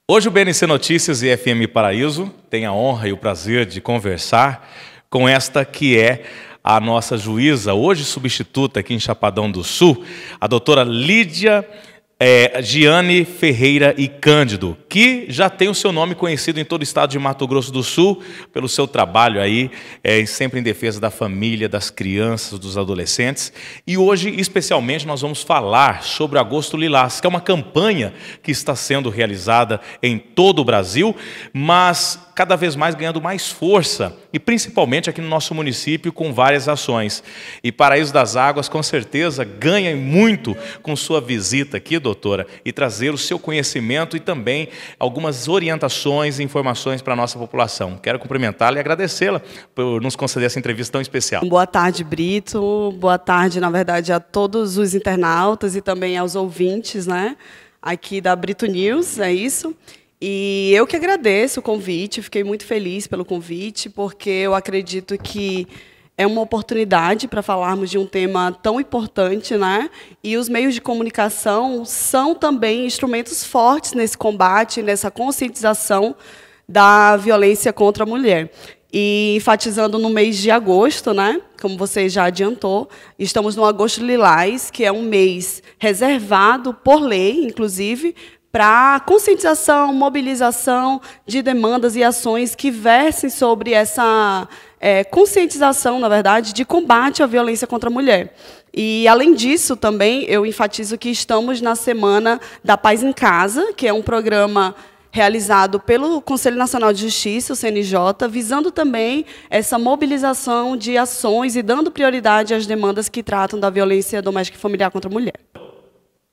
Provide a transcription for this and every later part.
Hoje o BNC Notícias e FM Paraíso tem a honra e o prazer de conversar com esta que é a nossa juíza, hoje substituta aqui em Chapadão do Sul, a doutora Lídia Giane Ferreira e Cândido, que já tem o seu nome conhecido em todo o estado de Mato Grosso do Sul, pelo seu trabalho aí, sempre em defesa da família, das crianças, dos adolescentes. E hoje, especialmente, nós vamos falar sobre o Agosto Lilás, que é uma campanha que está sendo realizada em todo o Brasil, mas cada vez mais ganhando mais força, e principalmente aqui no nosso município, com várias ações. E Paraíso das Águas, com certeza, ganha muito com sua visita aqui, doutora, e trazer o seu conhecimento e também algumas orientações e informações para a nossa população. Quero cumprimentá-la e agradecê-la por nos conceder essa entrevista tão especial. Boa tarde, Brito. Boa tarde, na verdade, a todos os internautas e também aos ouvintes, né, aqui da Brito News, é isso. E eu que agradeço o convite, fiquei muito feliz pelo convite, porque eu acredito que é uma oportunidade para falarmos de um tema tão importante, né? E os meios de comunicação são também instrumentos fortes nesse combate, nessa conscientização da violência contra a mulher. E enfatizando no mês de agosto, né? Como você já adiantou, estamos no Agosto Lilás, que é um mês reservado por lei, inclusive, para conscientização, mobilização de demandas e ações que versem sobre essa conscientização, na verdade, de combate à violência contra a mulher. E, além disso, também, eu enfatizo que estamos na Semana da Paz em Casa, que é um programa realizado pelo Conselho Nacional de Justiça, o CNJ, visando também essa mobilização de ações e dando prioridade às demandas que tratam da violência doméstica e familiar contra a mulher.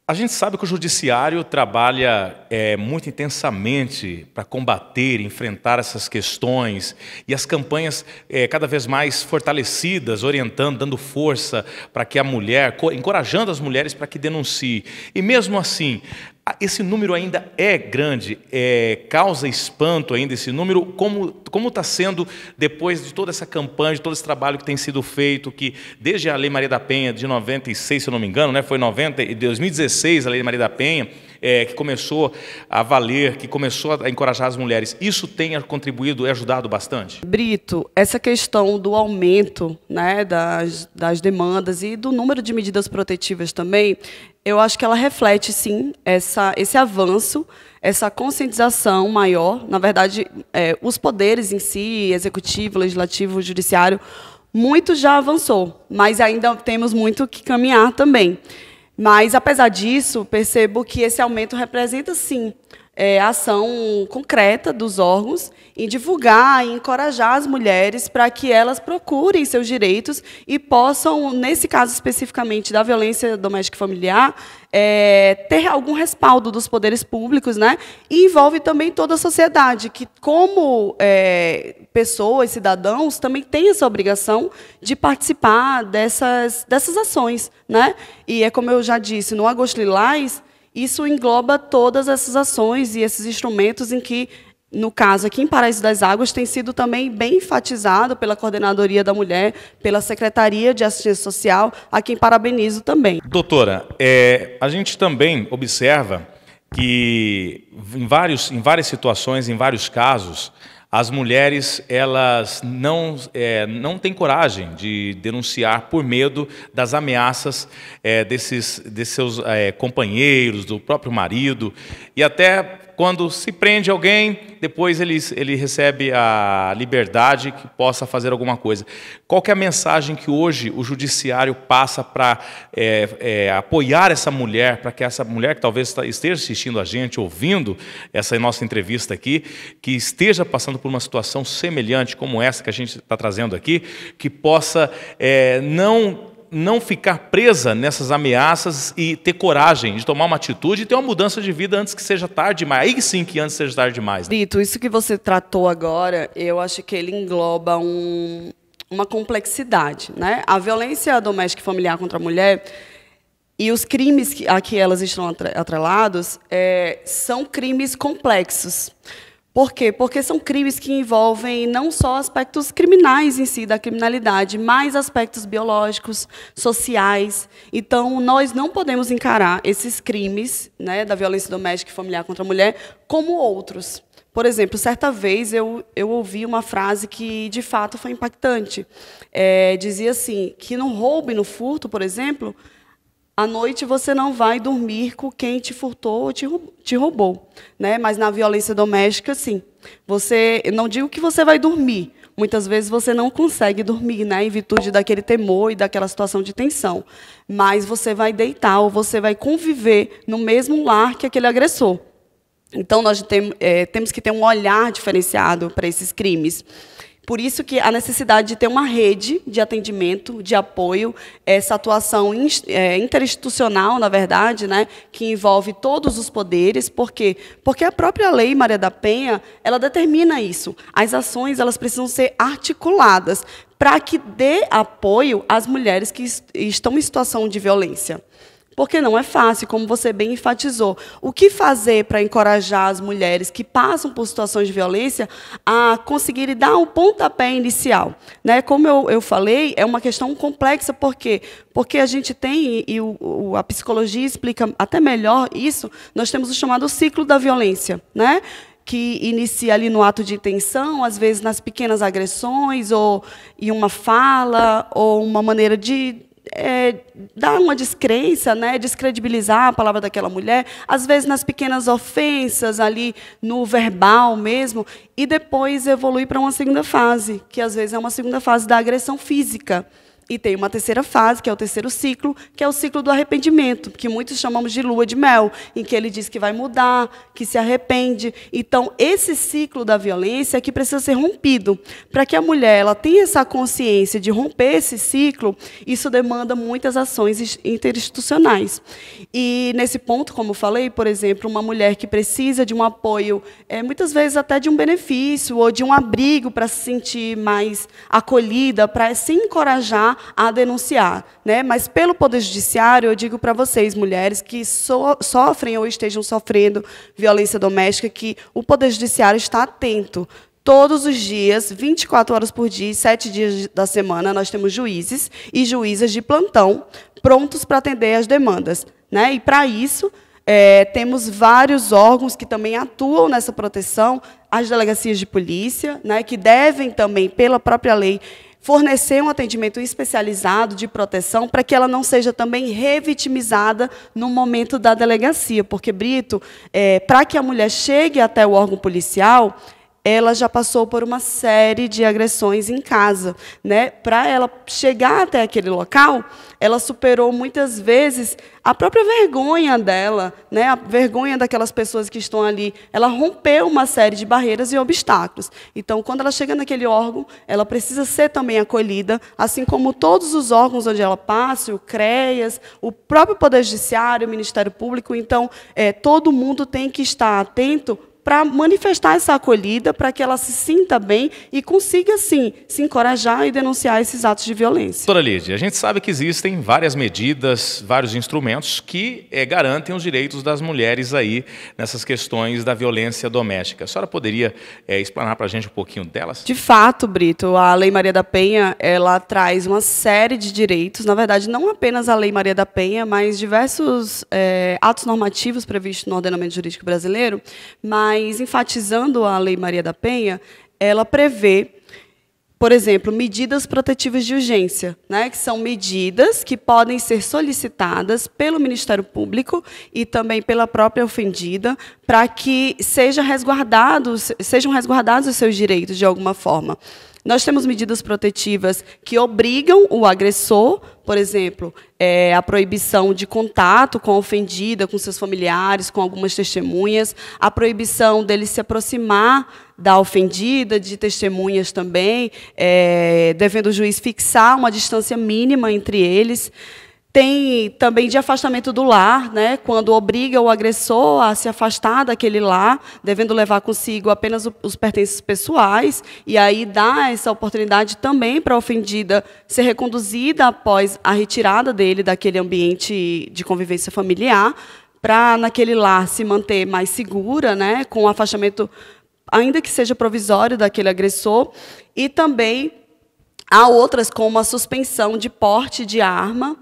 A gente sabe que o judiciário trabalha muito intensamente para combater, enfrentar essas questões, e as campanhas cada vez mais fortalecidas, orientando, dando força para que a mulher, encorajando as mulheres para que denunciem. E mesmo assim, esse número ainda é grande, causa espanto ainda esse número, como está sendo depois de toda essa campanha, de todo esse trabalho que tem sido feito, que desde a Lei Maria da Penha de 96, se eu não me engano, né, foi em 2016 a Lei Maria da Penha, que começou a valer, que começou a encorajar as mulheres. Isso tem contribuído e ajudado bastante? Brito, essa questão do aumento, né, das demandas e do número de medidas protetivas também, eu acho que ela reflete, sim, esse avanço, essa conscientização maior. Na verdade, os poderes em si, executivo, legislativo, judiciário, muito já avançou, mas ainda temos muito que caminhar também. Mas, apesar disso, percebo que esse aumento representa, sim, a ação concreta dos órgãos em divulgar e encorajar as mulheres para que elas procurem seus direitos e possam, nesse caso especificamente da violência doméstica e familiar, ter algum respaldo dos poderes públicos, né? E envolve também toda a sociedade, que, como pessoas, cidadãos, também tem essa obrigação de participar dessas ações, né? E como eu já disse, no Agosto Lilás, isso engloba todas essas ações e esses instrumentos em que, no caso aqui em Paraíso das Águas, tem sido também bem enfatizado pela Coordenadoria da Mulher, pela Secretaria de Assistência Social, a quem parabenizo também. Doutora, a gente também observa que em várias situações, em vários casos, as mulheres elas não têm coragem de denunciar por medo das ameaças desses seus companheiros, do próprio marido, e até quando se prende alguém, depois ele recebe a liberdade que possa fazer alguma coisa. Qual que é a mensagem que hoje o judiciário passa para apoiar essa mulher, para que essa mulher que talvez esteja assistindo a gente, ouvindo essa nossa entrevista aqui, que esteja passando por uma situação semelhante como essa que a gente está trazendo aqui, que possa não ficar presa nessas ameaças e ter coragem de tomar uma atitude e ter uma mudança de vida antes que seja tarde demais. Aí sim que antes seja tarde demais. Né? Brito, isso que você tratou agora, eu acho que ele engloba uma complexidade, né? A violência doméstica e familiar contra a mulher e os crimes a que elas estão atrelados são crimes complexos. Por quê? Porque são crimes que envolvem não só aspectos criminais em si, da criminalidade, mas aspectos biológicos, sociais. Então, nós não podemos encarar esses crimes, né, da violência doméstica e familiar contra a mulher como outros. Por exemplo, certa vez eu ouvi uma frase que, de fato, foi impactante. Dizia assim, que no roubo e no furto, por exemplo, à noite você não vai dormir com quem te furtou ou te roubou, né? Mas na violência doméstica, sim. Eu não digo que você vai dormir. Muitas vezes você não consegue dormir, né, em virtude daquele temor e daquela situação de tensão. Mas você vai deitar ou você vai conviver no mesmo lar que aquele agressor. Então, nós temos que ter um olhar diferenciado para esses crimes. Por isso que a necessidade de ter uma rede de atendimento, de apoio, essa atuação interinstitucional, na verdade, né, que envolve todos os poderes. Por quê? Porque a própria Lei Maria da Penha, ela determina isso. As ações, elas precisam ser articuladas para que dê apoio às mulheres que estão em situação de violência. Porque não é fácil, como você bem enfatizou. O que fazer para encorajar as mulheres que passam por situações de violência a conseguirem dar um pontapé inicial? Né? Como eu falei, é uma questão complexa, por quê? Porque a gente tem, e a psicologia explica até melhor isso, nós temos o chamado ciclo da violência, né? Que inicia ali no ato de intenção, às vezes nas pequenas agressões, ou em uma fala, ou uma maneira de dar uma descrença, né, descredibilizar a palavra daquela mulher, às vezes nas pequenas ofensas, ali no verbal mesmo, e depois evolui para uma segunda fase, que às vezes é uma segunda fase da agressão física. E tem uma terceira fase, que é o terceiro ciclo, que é o ciclo do arrependimento, que muitos chamamos de lua de mel, em que ele diz que vai mudar, que se arrepende. Então, esse ciclo da violência é que precisa ser rompido. Para que a mulher ela tenha essa consciência de romper esse ciclo, isso demanda muitas ações interinstitucionais. E, nesse ponto, como eu falei, por exemplo, uma mulher que precisa de um apoio, muitas vezes até de um benefício, ou de um abrigo para se sentir mais acolhida, para se encorajar a denunciar, né? Mas pelo Poder Judiciário, eu digo para vocês, mulheres que sofrem ou estejam sofrendo violência doméstica, que o Poder Judiciário está atento. Todos os dias, 24 horas por dia, 7 dias da semana, nós temos juízes e juízas de plantão prontos para atender as demandas, né? E, para isso, temos vários órgãos que também atuam nessa proteção, as delegacias de polícia, né, que devem também, pela própria lei, fornecer um atendimento especializado de proteção para que ela não seja também revitimizada no momento da delegacia. Porque, Brito, para que a mulher chegue até o órgão policial, ela já passou por uma série de agressões em casa, né? Para ela chegar até aquele local, ela superou muitas vezes a própria vergonha dela, né? A vergonha daquelas pessoas que estão ali. Ela rompeu uma série de barreiras e obstáculos. Então, quando ela chega naquele órgão, ela precisa ser também acolhida, assim como todos os órgãos onde ela passa, o CREAS, o próprio Poder Judiciário, o Ministério Público. Então, todo mundo tem que estar atento para manifestar essa acolhida, para que ela se sinta bem e consiga, sim, se encorajar e denunciar esses atos de violência. Doutora Lídia, a gente sabe que existem várias medidas, vários instrumentos que garantem os direitos das mulheres aí nessas questões da violência doméstica. A senhora poderia explanar para a gente um pouquinho delas? De fato, Brito, a Lei Maria da Penha, ela traz uma série de direitos, na verdade, não apenas a Lei Maria da Penha, mas diversos atos normativos previstos no ordenamento jurídico brasileiro, mas enfatizando a Lei Maria da Penha, ela prevê, por exemplo, medidas protetivas de urgência, né, que são medidas que podem ser solicitadas pelo Ministério Público e também pela própria ofendida, para que sejam resguardados os seus direitos de alguma forma. Nós temos medidas protetivas que obrigam o agressor, por exemplo, a proibição de contato com a ofendida, com seus familiares, com algumas testemunhas, a proibição dele se aproximar da ofendida, de testemunhas também, devendo o juiz fixar uma distância mínima entre eles. Tem também de afastamento do lar, né, quando obriga o agressor a se afastar daquele lar, devendo levar consigo apenas os pertences pessoais, e aí dá essa oportunidade também para a ofendida ser reconduzida após a retirada dele daquele ambiente de convivência familiar, para naquele lar se manter mais segura, né, com o afastamento ainda que seja provisório, daquele agressor, e também há outras, como a suspensão de porte de arma,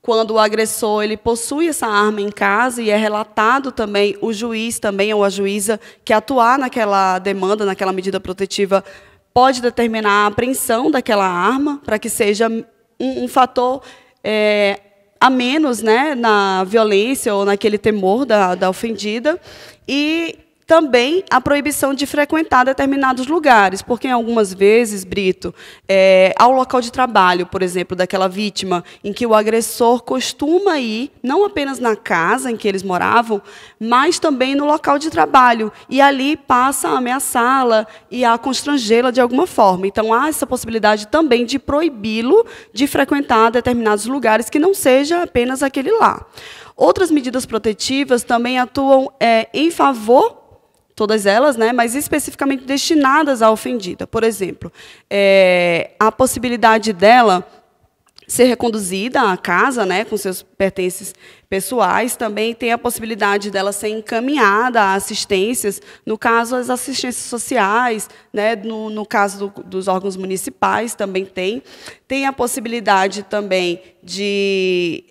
quando o agressor ele possui essa arma em casa e é relatado também, o juiz também ou a juíza que atuar naquela demanda, naquela medida protetiva, pode determinar a apreensão daquela arma para que seja um fator a menos, né, na violência ou naquele temor da ofendida. E também a proibição de frequentar determinados lugares, porque, algumas vezes, Brito, ao local de trabalho, por exemplo, daquela vítima, em que o agressor costuma ir, não apenas na casa em que eles moravam, mas também no local de trabalho, e ali passa a ameaçá-la e a constrangê-la de alguma forma. Então, há essa possibilidade também de proibi-lo de frequentar determinados lugares que não seja apenas aquele lá. Outras medidas protetivas também atuam em favor, todas elas, né, mas especificamente destinadas à ofendida. Por exemplo, a possibilidade dela ser reconduzida à casa, né, com seus pertences pessoais, também tem a possibilidade dela ser encaminhada a assistências, no caso, as assistências sociais, né, no caso dos órgãos municipais, também tem a possibilidade também de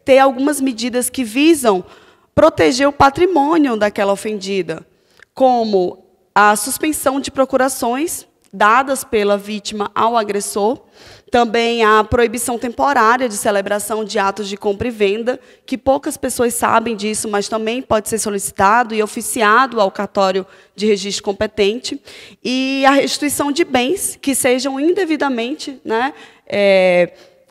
ter algumas medidas que visam proteger o patrimônio daquela ofendida, como a suspensão de procurações dadas pela vítima ao agressor, também a proibição temporária de celebração de atos de compra e venda, que poucas pessoas sabem disso, mas também pode ser solicitado e oficiado ao cartório de registro competente, e a restituição de bens que sejam indevidamente, né,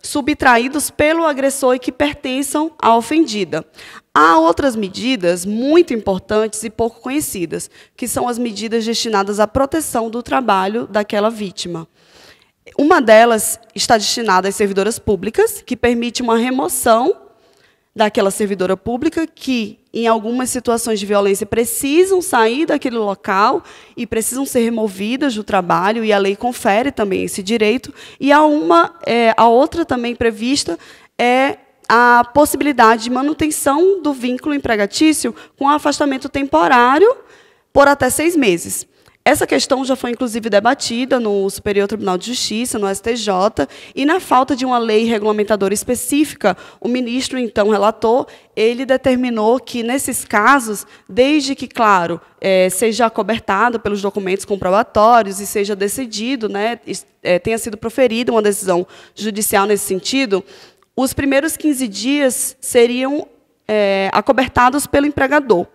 subtraídos pelo agressor e que pertençam à ofendida. Há outras medidas muito importantes e pouco conhecidas, que são as medidas destinadas à proteção do trabalho daquela vítima. Uma delas está destinada às servidoras públicas, que permite uma remoção daquela servidora pública que, em algumas situações de violência, precisam sair daquele local e precisam ser removidas do trabalho, e a lei confere também esse direito. E a outra também prevista é a possibilidade de manutenção do vínculo empregatício com afastamento temporário por até 6 meses. Essa questão já foi, inclusive, debatida no Superior Tribunal de Justiça, no STJ, e, na falta de uma lei regulamentadora específica, o ministro, então, relator, ele determinou que, nesses casos, desde que, claro, seja acobertado pelos documentos comprobatórios e seja decidido, né, tenha sido proferida uma decisão judicial nesse sentido, os primeiros 15 dias seriam acobertados pelo empregador.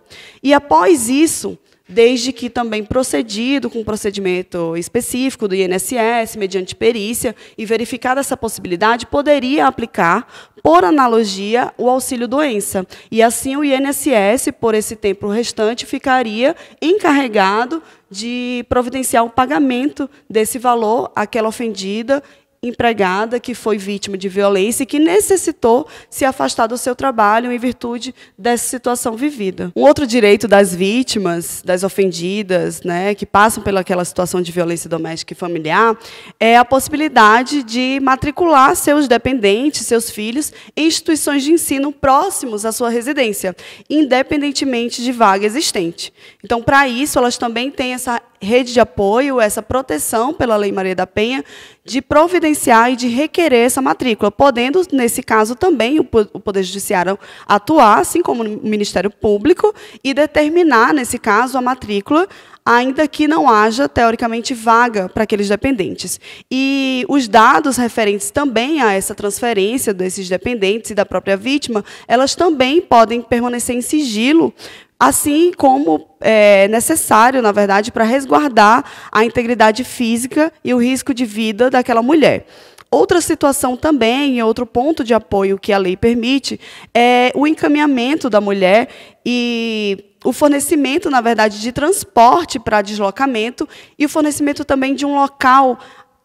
E, após isso, desde que também procedido com um procedimento específico do INSS, mediante perícia, e verificada essa possibilidade, poderia aplicar, por analogia, o auxílio-doença. E assim o INSS, por esse tempo restante, ficaria encarregado de providenciar o pagamento desse valor àquela ofendida, empregada que foi vítima de violência e que necessitou se afastar do seu trabalho em virtude dessa situação vivida. Um outro direito das vítimas, das ofendidas, né, que passam pelaquela situação de violência doméstica e familiar, é a possibilidade de matricular seus dependentes, seus filhos, em instituições de ensino próximos à sua residência, independentemente de vaga existente. Então, para isso, elas também têm essa rede de apoio, essa proteção pela Lei Maria da Penha, de providenciar e de requerer essa matrícula, podendo, nesse caso, também o Poder Judiciário atuar, assim como o Ministério Público, e determinar, nesse caso, a matrícula, ainda que não haja, teoricamente, vaga para aqueles dependentes. E os dados referentes também a essa transferência desses dependentes e da própria vítima, elas também podem permanecer em sigilo, assim como é necessário, na verdade, para resguardar a integridade física e o risco de vida daquela mulher. Outra situação também, outro ponto de apoio que a lei permite, é o encaminhamento da mulher e o fornecimento, na verdade, de transporte para deslocamento e o fornecimento também de um local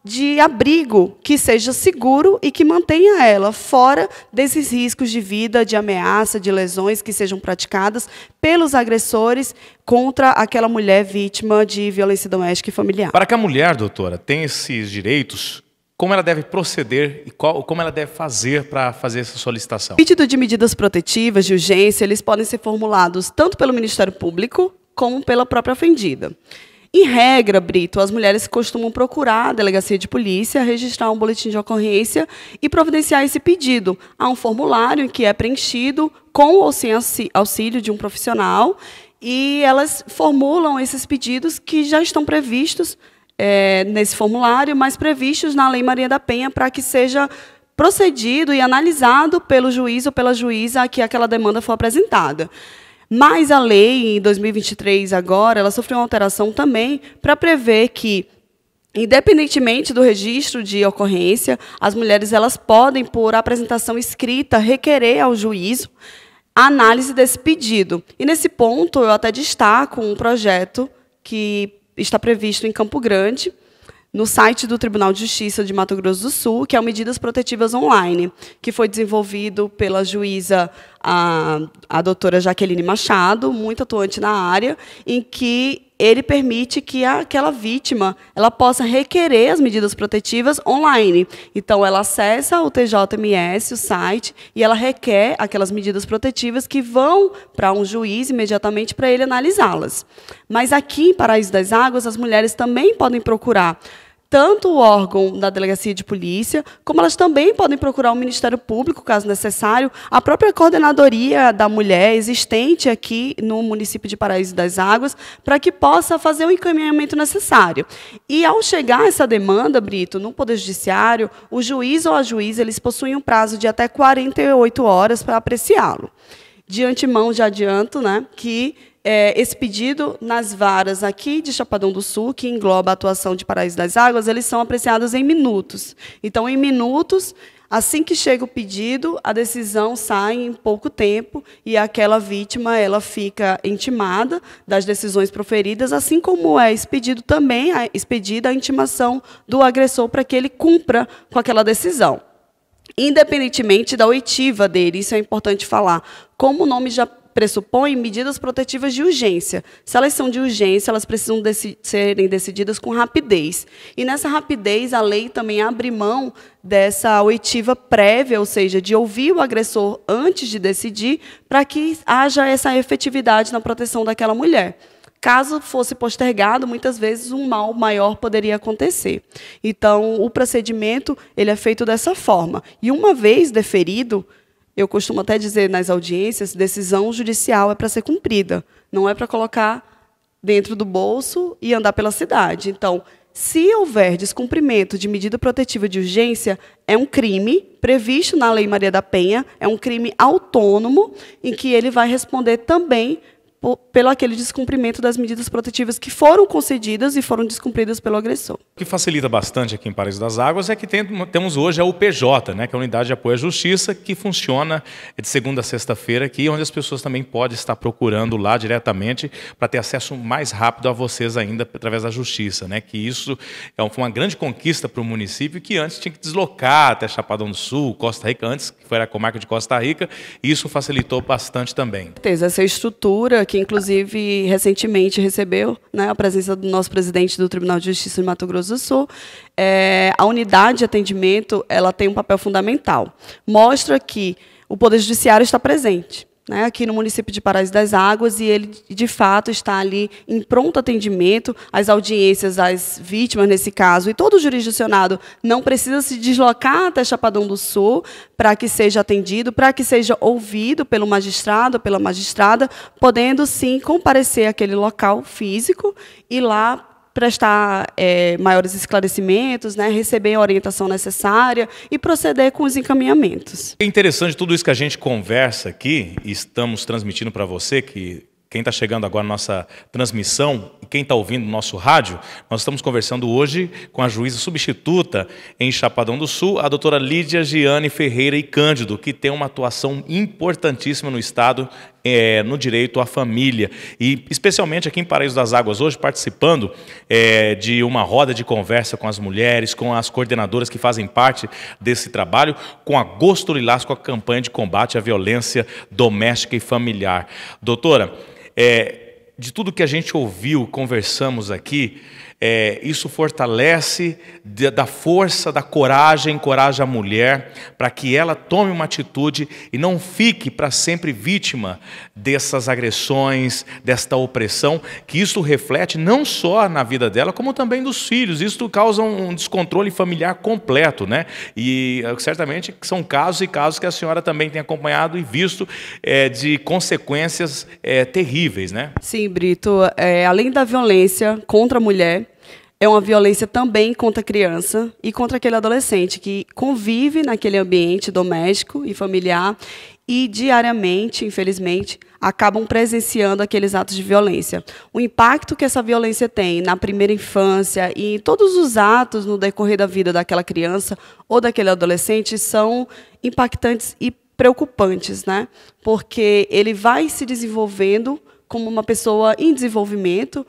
de abrigo que seja seguro e que mantenha ela fora desses riscos de vida, de ameaça, de lesões que sejam praticadas pelos agressores contra aquela mulher vítima de violência doméstica e familiar. Para que a mulher, doutora, tenha esses direitos, como ela deve proceder e como ela deve fazer para fazer essa solicitação? Pedido de medidas protetivas de urgência, eles podem ser formulados tanto pelo Ministério Público, como pela própria ofendida. Em regra, Brito, as mulheres costumam procurar a delegacia de polícia, registrar um boletim de ocorrência e providenciar esse pedido. Há um formulário que é preenchido com ou sem auxílio de um profissional e elas formulam esses pedidos que já estão previstos nesse formulário, mas previstos na Lei Maria da Penha para que seja procedido e analisado pelo juiz ou pela juíza a que aquela demanda for apresentada. Mas a lei, em 2023, agora, ela sofreu uma alteração também para prever que, independentemente do registro de ocorrência, as mulheres elas podem, por apresentação escrita, requerer ao juízo a análise desse pedido. E, nesse ponto, eu até destaco um projeto que está previsto em Campo Grande, no site do Tribunal de Justiça de Mato Grosso do Sul, que é o Medidas Protetivas Online, que foi desenvolvido pela juíza, a doutora Jaqueline Machado, muito atuante na área, em que ele permite que aquela vítima ela possa requerer as medidas protetivas online. Então, ela acessa o TJMS, o site, e ela requer aquelas medidas protetivas que vão para um juiz imediatamente para ele analisá-las. Mas aqui, em Paraíso das Águas, as mulheres também podem procurar tanto o órgão da Delegacia de Polícia, como elas também podem procurar o Ministério Público, caso necessário, a própria Coordenadoria da Mulher, existente aqui no município de Paraíso das Águas, para que possa fazer o encaminhamento necessário. E, ao chegar essa demanda, Brito, no Poder Judiciário, o juiz ou a juíza eles possuem um prazo de até 48 horas para apreciá-lo. De antemão, já adianto, né, que esse pedido nas varas aqui de Chapadão do Sul, que engloba a atuação de Paraíso das Águas, eles são apreciados em minutos. Então, em minutos, assim que chega o pedido, a decisão sai em pouco tempo e aquela vítima ela fica intimada das decisões proferidas, assim como é expedida a intimação do agressor para que ele cumpra com aquela decisão. Independentemente da oitiva dele, isso é importante falar. Como o nome já pressupõe, medidas protetivas de urgência. Se elas são de urgência, elas precisam serem decididas com rapidez. E, nessa rapidez, a lei também abre mão dessa oitiva prévia, ou seja, de ouvir o agressor antes de decidir, para que haja essa efetividade na proteção daquela mulher. Caso fosse postergado, muitas vezes um mal maior poderia acontecer. Então, o procedimento ele é feito dessa forma. E, uma vez deferido, eu costumo até dizer nas audiências, decisão judicial é para ser cumprida, não é para colocar dentro do bolso e andar pela cidade. Então, se houver descumprimento de medida protetiva de urgência, é um crime previsto na Lei Maria da Penha, é um crime autônomo, em que ele vai responder também pelo aquele descumprimento das medidas protetivas que foram concedidas e foram descumpridas pelo agressor. O que facilita bastante aqui em Paraíso das Águas é que temos hoje a UPJ, né, que é a Unidade de Apoio à Justiça, que funciona de segunda a sexta-feira aqui, onde as pessoas também podem estar procurando lá diretamente para ter acesso mais rápido a vocês ainda através da Justiça, né, que isso é uma grande conquista para o município, que antes tinha que deslocar até Chapadão do Sul, Costa Rica, antes que foi a comarca de Costa Rica, e isso facilitou bastante também. Essa estrutura que, inclusive, recentemente recebeu, né, a presença do nosso presidente do Tribunal de Justiça de Mato Grosso do Sul, a unidade de atendimento ela tem um papel fundamental. Mostra que o Poder Judiciário está presente, né, aqui no município de Paraíso das Águas, e ele, de fato, está ali em pronto atendimento. As audiências, as vítimas, nesse caso, e todo o jurisdicionado não precisa se deslocar até Chapadão do Sul para que seja atendido, para que seja ouvido pelo magistrado, pela magistrada, podendo, sim, comparecer àquele local físico e lá prestar maiores esclarecimentos, né, receber a orientação necessária e proceder com os encaminhamentos. É interessante tudo isso que a gente conversa aqui, e estamos transmitindo para você, que quem está chegando agora na nossa transmissão, e quem está ouvindo no nosso rádio, nós estamos conversando hoje com a juíza substituta em Chapadão do Sul, a doutora Lídia Giane Ferreira e Cândido, que tem uma atuação importantíssima no Estado, no direito à família. E especialmente aqui em Paraíso das Águas hoje, participando de uma roda de conversa com as mulheres, com as coordenadoras que fazem parte desse trabalho, com a Gosto Lilás, com a campanha de combate à violência doméstica e familiar. Doutora, de tudo que a gente ouviu, conversamos aqui, isso fortalece da força, da coragem, encoraja a mulher para que ela tome uma atitude e não fique para sempre vítima dessas agressões, desta opressão, que isso reflete não só na vida dela, como também dos filhos. Isso causa um descontrole familiar completo, né? E certamente são casos e casos que a senhora também tem acompanhado e visto de consequências terríveis, né? Sim, Brito. Além da violência contra a mulher, é uma violência também contra a criança e contra aquele adolescente que convive naquele ambiente doméstico e familiar e diariamente, infelizmente, acabam presenciando aqueles atos de violência. O impacto que essa violência tem na primeira infância e em todos os atos no decorrer da vida daquela criança ou daquele adolescente são impactantes e preocupantes, né? Porque ele vai se desenvolvendo como uma pessoa em desenvolvimento,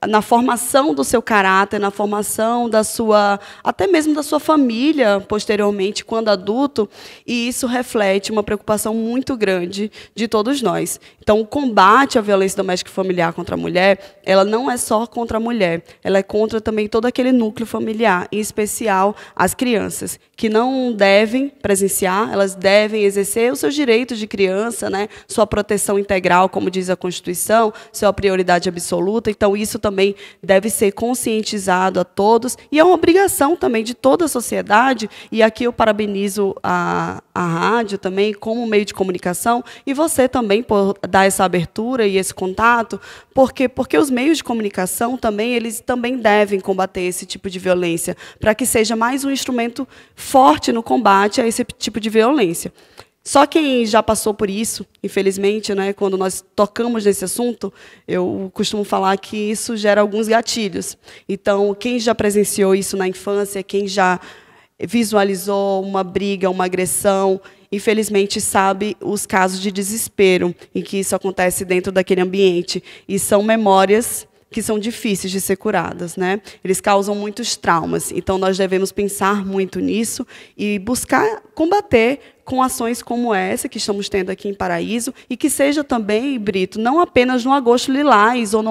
na formação do seu caráter, na formação da sua, até mesmo da sua família, posteriormente, quando adulto, e isso reflete uma preocupação muito grande de todos nós. Então, o combate à violência doméstica e familiar contra a mulher, ela não é só contra a mulher, ela é contra também todo aquele núcleo familiar, em especial as crianças, que não devem presenciar, elas devem exercer os seus direitos de criança, né, sua proteção integral, como diz a Constituição, sua prioridade absoluta. Então, isso também deve ser conscientizado a todos, e é uma obrigação também de toda a sociedade, e aqui eu parabenizo a rádio também como meio de comunicação, e você também por dar essa abertura e esse contato, porque os meios de comunicação também, eles também devem combater esse tipo de violência, para que seja mais um instrumento forte no combate a esse tipo de violência. Só quem já passou por isso, infelizmente, né, quando nós tocamos nesse assunto, eu costumo falar que isso gera alguns gatilhos. Então, quem já presenciou isso na infância, quem já visualizou uma briga, uma agressão, infelizmente sabe os casos de desespero em que isso acontece dentro daquele ambiente. E são memórias que são difíceis de ser curadas, né? Eles causam muitos traumas. Então, nós devemos pensar muito nisso e buscar combater com ações como essa que estamos tendo aqui em Paraíso, e que seja também, Brito, não apenas no agosto lilás ou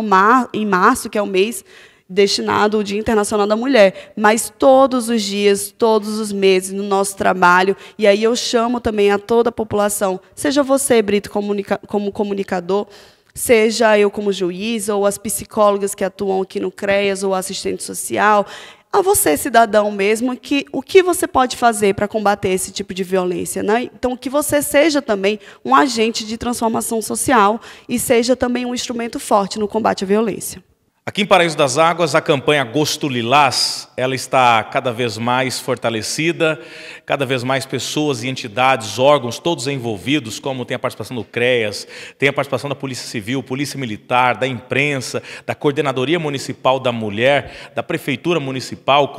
em março, que é o mês destinado ao Dia Internacional da Mulher, mas todos os dias, todos os meses, no nosso trabalho. E aí eu chamo também a toda a população, seja você, Brito, como comunicador, seja eu como juiz, ou as psicólogas que atuam aqui no CREAS, ou assistente social, a você, cidadão mesmo, o que você pode fazer para combater esse tipo de violência, né? Então, que você seja também um agente de transformação social e seja também um instrumento forte no combate à violência. Aqui em Paraíso das Águas, a campanha Agosto Lilás, ela está cada vez mais fortalecida, cada vez mais pessoas e entidades, órgãos, todos envolvidos, como tem a participação do CREAS, tem a participação da Polícia Civil, Polícia Militar, da imprensa, da Coordenadoria Municipal da Mulher, da Prefeitura Municipal,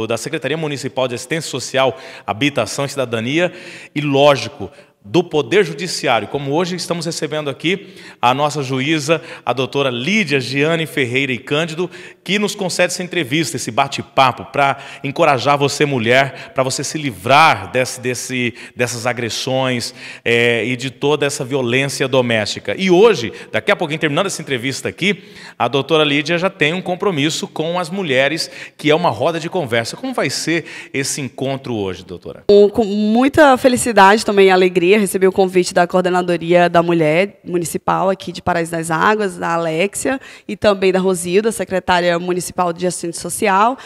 da Secretaria Municipal de Assistência Social, Habitação e Cidadania, e, lógico, do Poder Judiciário, como hoje estamos recebendo aqui a nossa juíza, a doutora Lídia Giane Ferreira e Cândido, que nos concede essa entrevista, esse bate-papo, para encorajar você, mulher, para você se livrar dessas agressões e de toda essa violência doméstica. E hoje, daqui a pouquinho, terminando essa entrevista aqui, a doutora Lídia já tem um compromisso com as mulheres, que é uma roda de conversa. Como vai ser esse encontro hoje, doutora? Com muita felicidade também e alegria, recebi o convite da Coordenadoria da Mulher Municipal aqui de Paraíso das Águas, da Alexia, e também da Rosilda, secretária municipal de Assistência Social,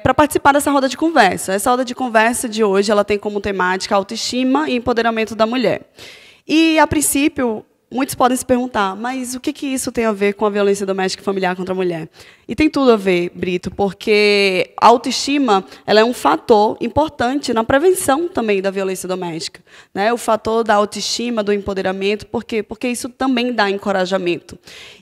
para participar dessa roda de conversa. Essa roda de conversa de hoje ela tem como temática autoestima e empoderamento da mulher. E, a princípio, muitos podem se perguntar, mas o que isso tem a ver com a violência doméstica e familiar contra a mulher? E tem tudo a ver, Brito, porque a autoestima ela é um fator importante na prevenção também da violência doméstica, né? O fator da autoestima, do empoderamento, porque isso também dá encorajamento.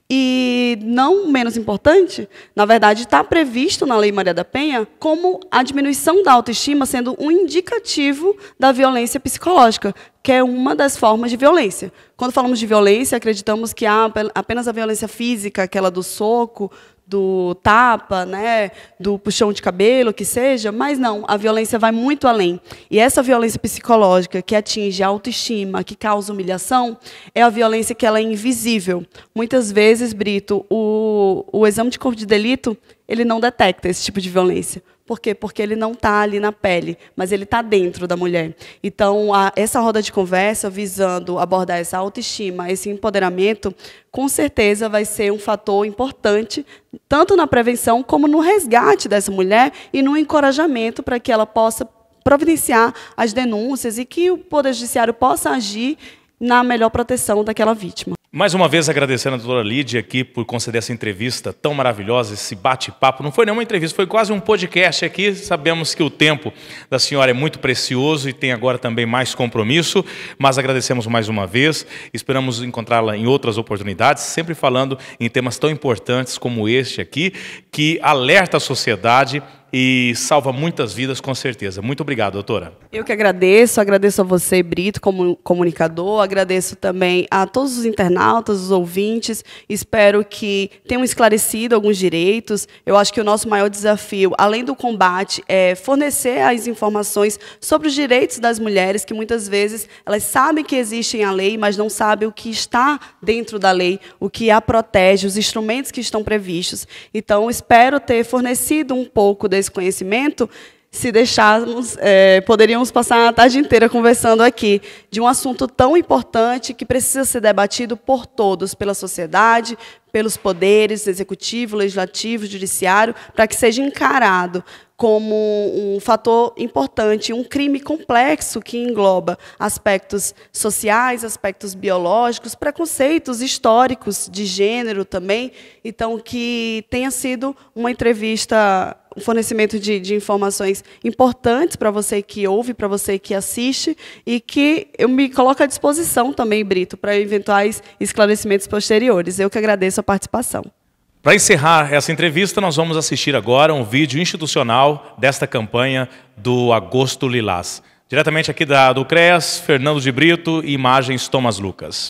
E, não menos importante, na verdade, está previsto na Lei Maria da Penha como a diminuição da autoestima sendo um indicativo da violência psicológica, que é uma das formas de violência. Quando falamos de violência, acreditamos que há apenas a violência física, aquela do soco, do tapa, né, do puxão de cabelo, que seja, mas não, a violência vai muito além. E essa violência psicológica que atinge a autoestima, que causa humilhação, é a violência que ela é invisível. Muitas vezes, Brito, o exame de corpo de delito, ele não detecta esse tipo de violência. Por quê? Porque ele não está ali na pele, mas ele está dentro da mulher. Então, essa roda de conversa, visando abordar essa autoestima, esse empoderamento, com certeza vai ser um fator importante, tanto na prevenção como no resgate dessa mulher e no encorajamento para que ela possa providenciar as denúncias e que o Poder Judiciário possa agir na melhor proteção daquela vítima. Mais uma vez agradecendo a doutora Lídia aqui por conceder essa entrevista tão maravilhosa, esse bate-papo. Não foi nenhuma entrevista, foi quase um podcast aqui. Sabemos que o tempo da senhora é muito precioso e tem agora também mais compromisso, mas agradecemos mais uma vez. Esperamos encontrá-la em outras oportunidades, sempre falando em temas tão importantes como este aqui, que alerta a sociedade e salva muitas vidas, com certeza. Muito obrigado, doutora. Eu que agradeço a você, Brito, como comunicador, agradeço também a todos os internautas, os ouvintes, espero que tenham esclarecido alguns direitos. Eu acho que o nosso maior desafio, além do combate, é fornecer as informações sobre os direitos das mulheres, que muitas vezes elas sabem que existem a lei, mas não sabem o que está dentro da lei, o que a protege, os instrumentos que estão previstos. Então, espero ter fornecido um pouco desse conhecimento. Se deixarmos, poderíamos passar a tarde inteira conversando aqui de um assunto tão importante que precisa ser debatido por todos, pela sociedade, pelos poderes executivo, legislativo, judiciário, para que seja encarado como um fator importante, um crime complexo que engloba aspectos sociais, aspectos biológicos, preconceitos históricos de gênero também. Então, que tenha sido uma entrevista, um fornecimento de informações importantes para você que ouve, para você que assiste, e que eu me coloco à disposição também, Brito, para eventuais esclarecimentos posteriores. Eu que agradeço a participação. Para encerrar essa entrevista, nós vamos assistir agora um vídeo institucional desta campanha do Agosto Lilás. Diretamente aqui do CREAS, Fernando de Brito e imagens Thomas Lucas.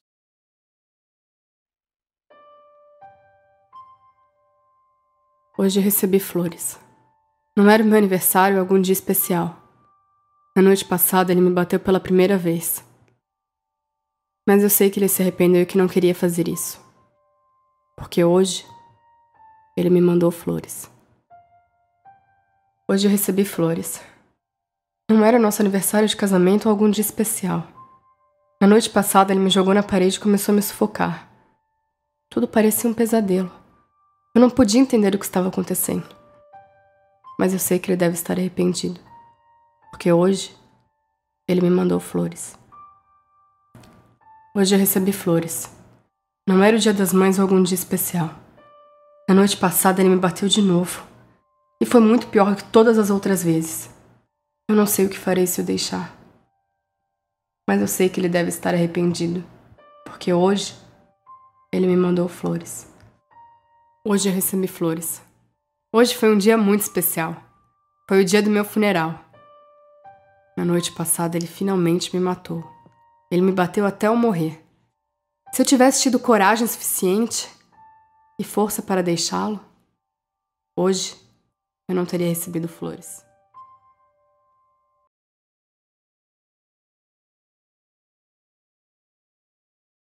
Hoje recebi flores. Não era o meu aniversário ou algum dia especial. Na noite passada ele me bateu pela primeira vez. Mas eu sei que ele se arrependeu e que não queria fazer isso. Porque hoje ele me mandou flores. Hoje eu recebi flores. Não era nosso aniversário de casamento ou algum dia especial. Na noite passada ele me jogou na parede e começou a me sufocar. Tudo parecia um pesadelo. Eu não podia entender o que estava acontecendo. Mas eu sei que ele deve estar arrependido. Porque hoje ele me mandou flores. Hoje eu recebi flores. Não era o Dia das Mães ou algum dia especial. Na noite passada ele me bateu de novo. E foi muito pior que todas as outras vezes. Eu não sei o que farei se o deixar. Mas eu sei que ele deve estar arrependido. Porque hoje ele me mandou flores. Hoje eu recebi flores. Hoje foi um dia muito especial. Foi o dia do meu funeral. Na noite passada ele finalmente me matou. Ele me bateu até eu morrer. Se eu tivesse tido coragem suficiente e força para deixá-lo, hoje eu não teria recebido flores.